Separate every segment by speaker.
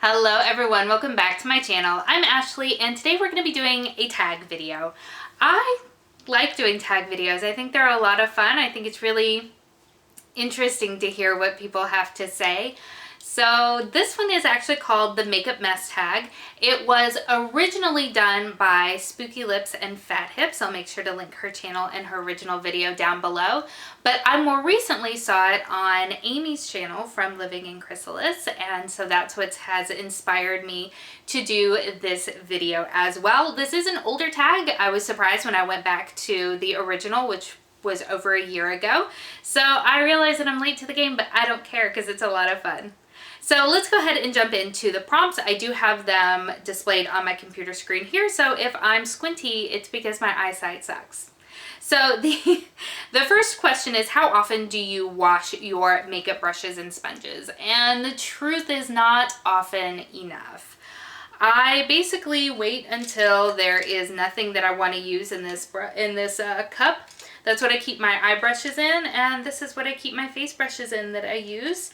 Speaker 1: Hello everyone, welcome back to my channel. I'm Ashley and today we're going to be doing a tag video. I like doing tag videos. I think they're a lot of fun. I think it's really interesting to hear what people have to say. So this one is actually called the Makeup Mess Tag. It was originally done by Spooky Lips and Fat Hips. I'll make sure to link her channel and her original video down below. But I more recently saw it on Amy's channel from Living in Chrysalis, and so that's what has inspired me to do this video as well. This is an older tag. I was surprised when I went back to the original, which was over a year ago. So I realize that I'm late to the game, but I don't care because it's a lot of fun. So let's go ahead and jump into the prompts. I do have them displayed on my computer screen here, so if I'm squinty, it's because my eyesight sucks. So the first question is, how often do you wash your makeup brushes and sponges? And the truth is, not often enough. I basically wait until there is nothing that I want to use in this cup. That's what I keep my eye brushes in, and this is what I keep my face brushes in that I use.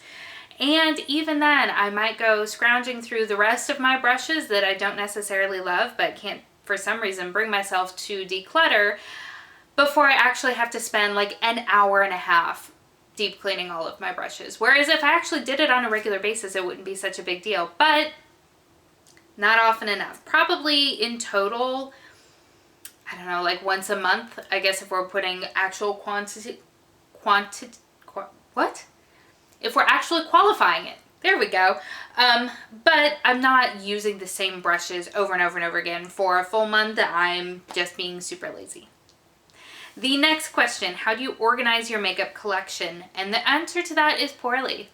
Speaker 1: And even then, I might go scrounging through the rest of my brushes that I don't necessarily love, but can't for some reason bring myself to declutter before I actually have to spend like an hour and a half deep cleaning all of my brushes. Whereas if I actually did it on a regular basis, it wouldn't be such a big deal, but not often enough. Probably in total, I don't know, like once a month, I guess, if we're putting actual if we're actually qualifying it. There we go. But I'm not using the same brushes over and over and over again for a full month. I'm just being super lazy. The next question, how do you organize your makeup collection? And the answer to that is poorly.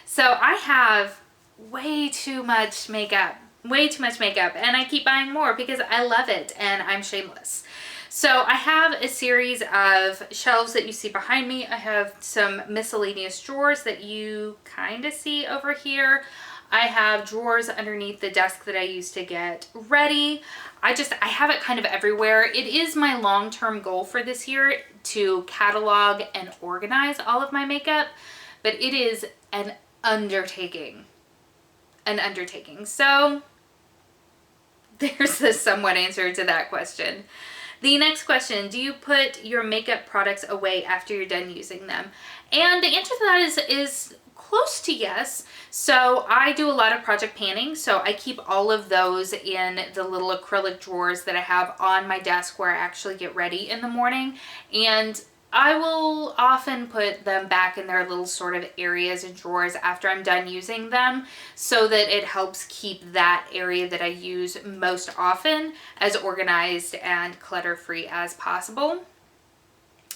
Speaker 1: So I have way too much makeup, and I keep buying more because I love it and I'm shameless. So I have a series of shelves that you see behind me. I have some miscellaneous drawers that you kind of see over here. I have drawers underneath the desk that I use to get ready. I have it kind of everywhere. It is my long-term goal for this year to catalog and organize all of my makeup, but it is an undertaking. So there's the somewhat answer to that question. The next question, do you put your makeup products away after you're done using them? And the answer to that is close to yes. So I do a lot of project panning, so I keep all of those in the little acrylic drawers that I have on my desk where I actually get ready in the morning. And I will often put them back in their little sort of areas and drawers after I'm done using them, so that it helps keep that area that I use most often as organized and clutter-free as possible.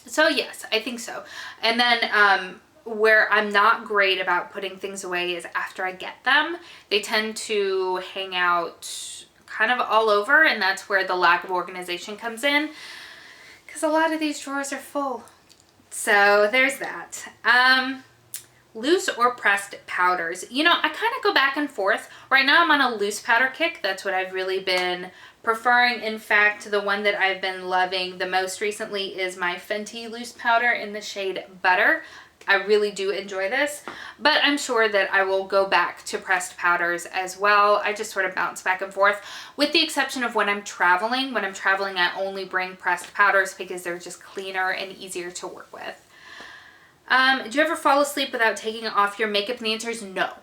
Speaker 1: So yes, I think so. And then where I'm not great about putting things away is after I get them. They tend to hang out kind of all over, and that's where the lack of organization comes in, because a lot of these drawers are full. So there's that. Loose or pressed powders. You know, I kind of go back and forth. Right now I'm on a loose powder kick. That's what I've really been preferring. In fact, the one that I've been loving the most recently is my Fenty loose powder in the shade Butter. I really do enjoy this, but I'm sure that I will go back to pressed powders as well. I just sort of bounce back and forth, with the exception of when I'm traveling. When I'm traveling, I only bring pressed powders because they're just cleaner and easier to work with. Do you ever fall asleep without taking off your makeup? And the answer is no.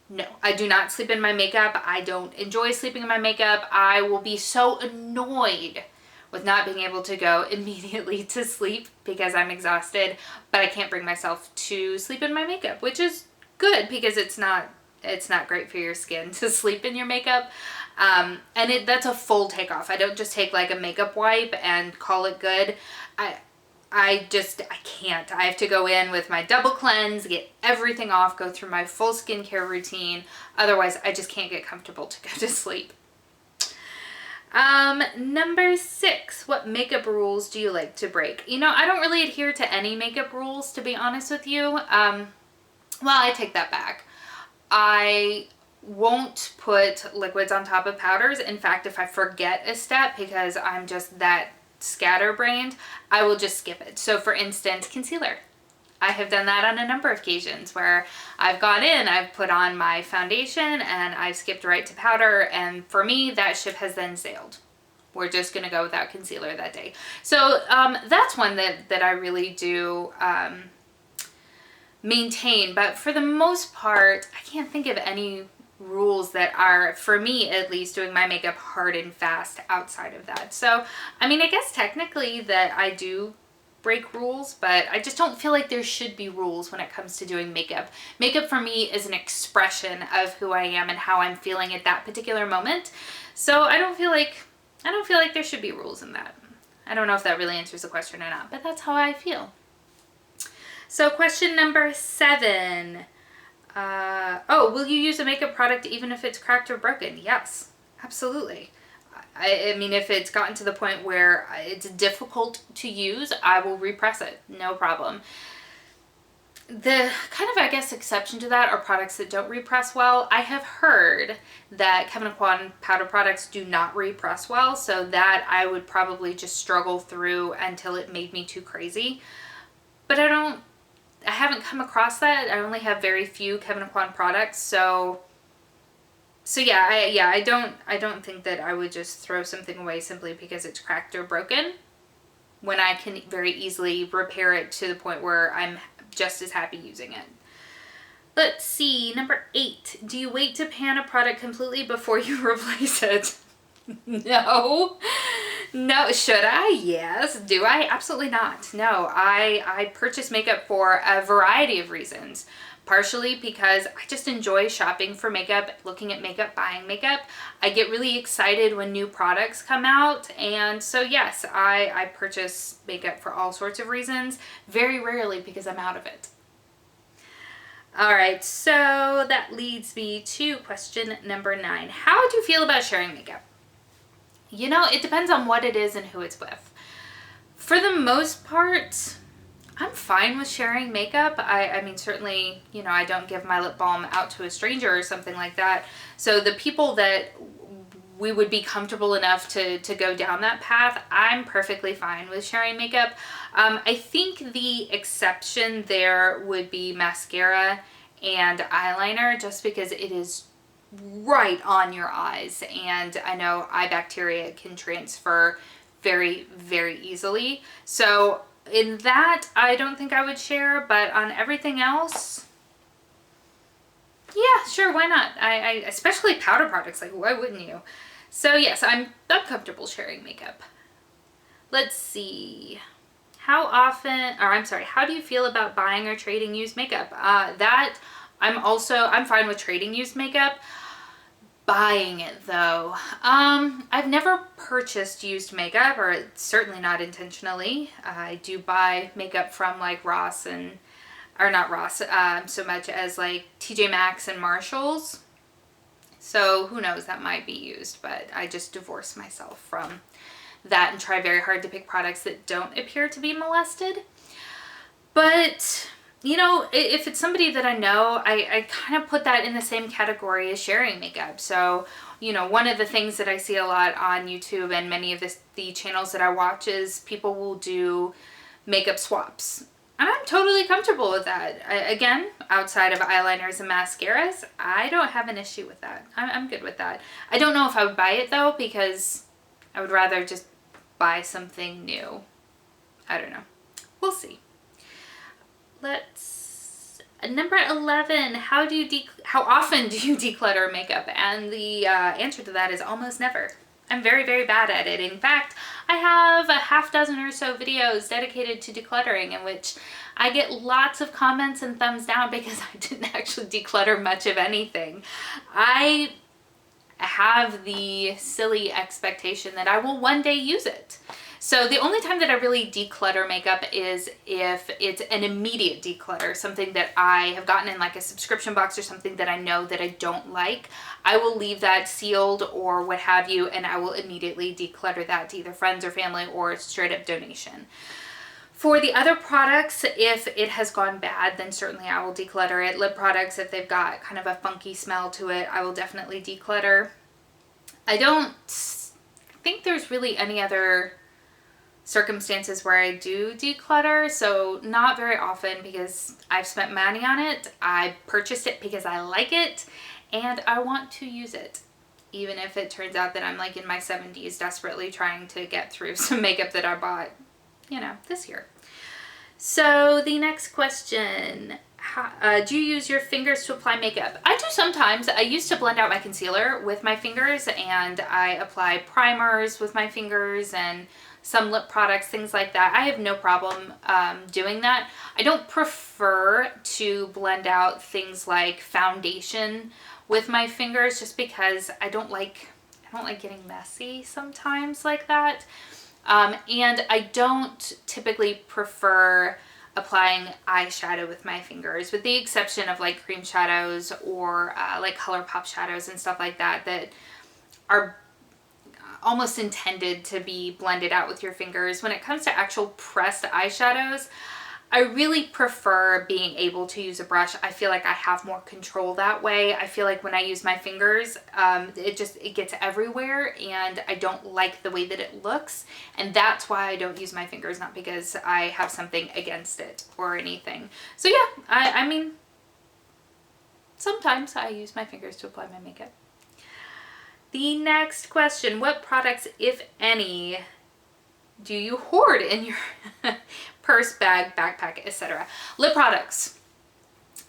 Speaker 1: No, I do not sleep in my makeup. I don't enjoy sleeping in my makeup. I will be so annoyed with not being able to go immediately to sleep because I'm exhausted, but I can't bring myself to sleep in my makeup, which is good because it's not great for your skin to sleep in your makeup. And that's a full take off. I don't just take like a makeup wipe and call it good. I can't. I have to go in with my double cleanse, get everything off, go through my full skincare routine. Otherwise, I just can't get comfortable to go to sleep. Number 6, what makeup rules do you like to break? You know, I don't really adhere to any makeup rules, to be honest with you. Well, I take that back. I won't put liquids on top of powders. In fact, if I forget a step because I'm just that scatterbrained, I will just skip it. So for instance, concealer. I have done that on a number of occasions where I've gone in, I've put on my foundation, and I've skipped right to powder, and for me, that ship has then sailed. We're just going to go without concealer that day. So that's one that I really do maintain, but for the most part, I can't think of any rules that are, for me at least, doing my makeup hard and fast outside of that. So, I mean, I guess technically that I do break rules, but I just don't feel like there should be rules when it comes to doing makeup. Makeup for me is an expression of who I am and how I'm feeling at that particular moment. So I don't feel like there should be rules in that. I don't know if that really answers the question or not, but that's how I feel. So question number 7. Will you use a makeup product even if it's cracked or broken? Yes, absolutely. I mean, if it's gotten to the point where it's difficult to use, I will repress it, no problem. The kind of, I guess, exception to that are products that don't repress well. I have heard that Kevyn Aucoin powder products do not repress well, so that I would probably just struggle through until it made me too crazy. But I haven't come across that. I only have very few Kevyn Aucoin products, so yeah, I don't think that I would just throw something away simply because it's cracked or broken, when I can very easily repair it to the point where I'm just as happy using it. Let's see, number 8. Do you wait to pan a product completely before you replace it? No. No. Should I? Yes. Do I? Absolutely not. No. I purchase makeup for a variety of reasons. Partially because I just enjoy shopping for makeup, looking at makeup, buying makeup. I get really excited when new products come out, and so yes, I purchase makeup for all sorts of reasons, very rarely because I'm out of it. Alright, so that leads me to question number 9. How do you feel about sharing makeup? You know, it depends on what it is and who it's with. For the most part, I'm fine with sharing makeup. I mean, certainly, you know, I don't give my lip balm out to a stranger or something like that. So the people that we would be comfortable enough to go down that path, I'm perfectly fine with sharing makeup. I think the exception there would be mascara and eyeliner, just because it is right on your eyes. And I know eye bacteria can transfer very, very easily. So in that, I don't think I would share, but on everything else, yeah, sure, why not? I especially powder products, like why wouldn't you? So yes, I'm comfortable sharing makeup. Let's see. How do you feel about buying or trading used makeup? I'm fine with trading used makeup. Buying it though, I've never purchased used makeup, or certainly not intentionally. I do buy makeup from like Ross or not Ross, so much as like TJ Maxx and Marshalls. So who knows, that might be used, but I just divorce myself from that and try very hard to pick products that don't appear to be molested. But you know, if it's somebody that I know, I kind of put that in the same category as sharing makeup. So, you know, one of the things that I see a lot on YouTube and many of the channels that I watch is people will do makeup swaps. And I'm totally comfortable with that. Again, outside of eyeliners and mascaras, I don't have an issue with that. I'm good with that. I don't know if I would buy it though, because I would rather just buy something new. I don't know. We'll see. Number 11, how often do you declutter makeup? And the answer to that is almost never. I'm very, very bad at it. In fact, I have a half dozen or so videos dedicated to decluttering in which I get lots of comments and thumbs down because I didn't actually declutter much of anything. I have the silly expectation that I will one day use it. So the only time that I really declutter makeup is if it's an immediate declutter, something that I have gotten in like a subscription box or something that I know that I don't like. I will leave that sealed or what have you, and I will immediately declutter that to either friends or family or straight up donation. For the other products, if it has gone bad, then certainly I will declutter it. Lip products, if they've got kind of a funky smell to it, I will definitely declutter. I don't think there's really any other circumstances where I do declutter, so not very often because I've spent money on it. I purchased it because I like it and I want to use it, even if it turns out that I'm like in my 70s desperately trying to get through some makeup that I bought, you know, this year. So the next question, do you use your fingers to apply makeup? I do sometimes. I used to blend out my concealer with my fingers, and I apply primers with my fingers and some lip products, things like that. I have no problem doing that. I don't prefer to blend out things like foundation with my fingers just because I don't like getting messy sometimes like that. And I don't typically prefer applying eyeshadow with my fingers, with the exception of like cream shadows or like ColourPop shadows and stuff like that that are almost intended to be blended out with your fingers. When it comes to actual pressed eyeshadows, I really prefer being able to use a brush. I feel like I have more control that way. I feel like when I use my fingers, it gets everywhere and I don't like the way that it looks. And that's why I don't use my fingers, not because I have something against it or anything. So yeah, I mean, sometimes I use my fingers to apply my makeup. The next question, what products, if any, do you hoard in your purse, bag, backpack, etc.? Lip products.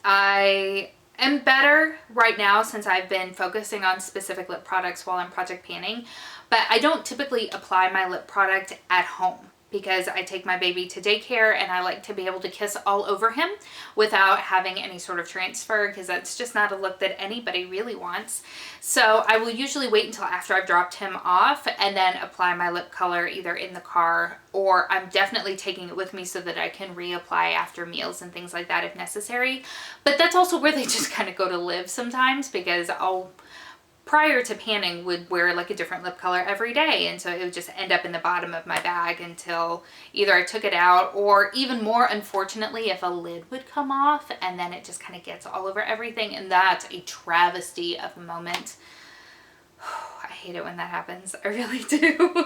Speaker 1: I am better right now since I've been focusing on specific lip products while I'm project panning, but I don't typically apply my lip product at home because I take my baby to daycare and I like to be able to kiss all over him without having any sort of transfer, because that's just not a look that anybody really wants. So I will usually wait until after I've dropped him off and then apply my lip color either in the car, or I'm definitely taking it with me so that I can reapply after meals and things like that if necessary. But that's also where they just kind of go to live sometimes, because I'll, prior to panning, would wear like a different lip color every day, and so it would just end up in the bottom of my bag until either I took it out, or even more unfortunately if a lid would come off and then it just kind of gets all over everything, and that's a travesty of a moment. I hate it when that happens. I really do.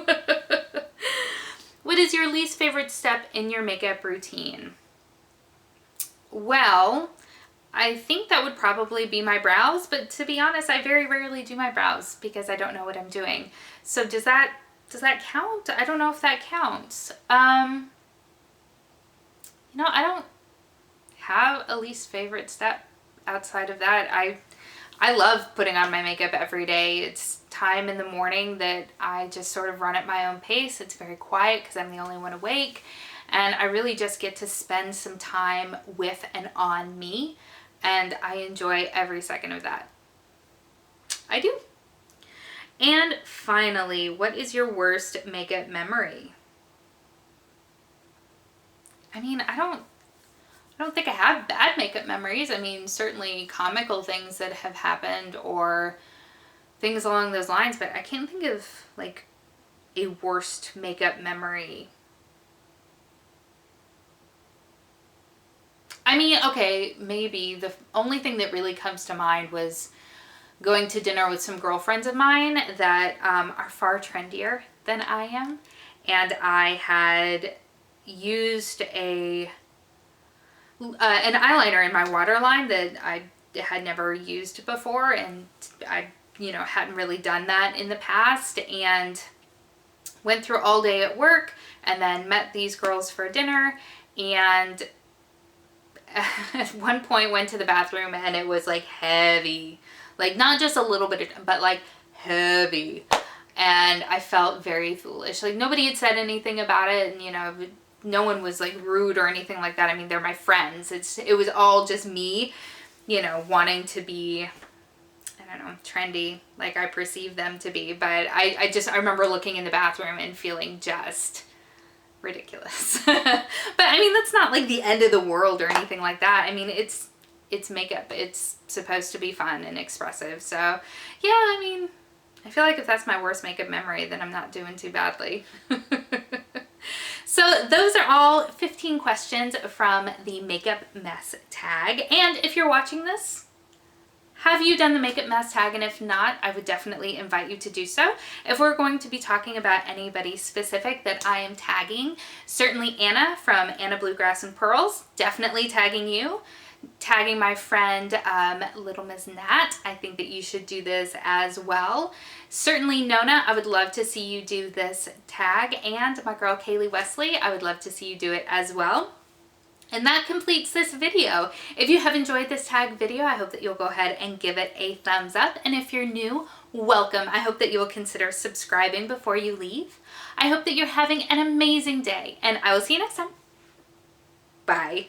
Speaker 1: What is your least favorite step in your makeup routine? Well, I think that would probably be my brows, but to be honest, I very rarely do my brows because I don't know what I'm doing. So does that count? I don't know if that counts. You know, I don't have a least favorite step outside of that. I love putting on my makeup every day. It's time in the morning that I just sort of run at my own pace. It's very quiet because I'm the only one awake, and I really just get to spend some time with and on me. And I enjoy every second of that. I do. And finally, what is your worst makeup memory? I mean, I don't think I have bad makeup memories. I mean, certainly comical things that have happened or things along those lines, but I can't think of like a worst makeup memory. I mean, okay, maybe the only thing that really comes to mind was going to dinner with some girlfriends of mine that are far trendier than I am. And I had used an eyeliner in my waterline that I had never used before. And I, you know, hadn't really done that in the past. And went through all day at work and then met these girls for dinner. And at one point went to the bathroom and it was like heavy, like not just a little bit, but like heavy. And I felt very foolish. Like nobody had said anything about it, and you know, no one was like rude or anything like that. I mean, they're my friends. It was all just me, you know, wanting to be, I don't know, trendy like I perceive them to be. But I remember looking in the bathroom and feeling just ridiculous. But I mean, that's not like the end of the world or anything like that. I mean, it's makeup. It's supposed to be fun and expressive. So yeah, I mean, I feel like if that's my worst makeup memory, then I'm not doing too badly. So those are all 15 questions from the makeup mess tag. And if you're watching this, Have you done the Makeup Mess tag? And if not, I would definitely invite you to do so. If we're going to be talking about anybody specific that I am tagging, certainly Anna from Anna Bluegrass and Pearls, definitely tagging you. Tagging my friend Little Miss Nat, I think that you should do this as well. Certainly Nona, I would love to see you do this tag, and my girl Kaylee Wesley, I would love to see you do it as well. And that completes this video. If you have enjoyed this tag video, I hope that you'll go ahead and give it a thumbs up. And if you're new, welcome. I hope that you will consider subscribing before you leave. I hope that you're having an amazing day, and I will see you next time. Bye.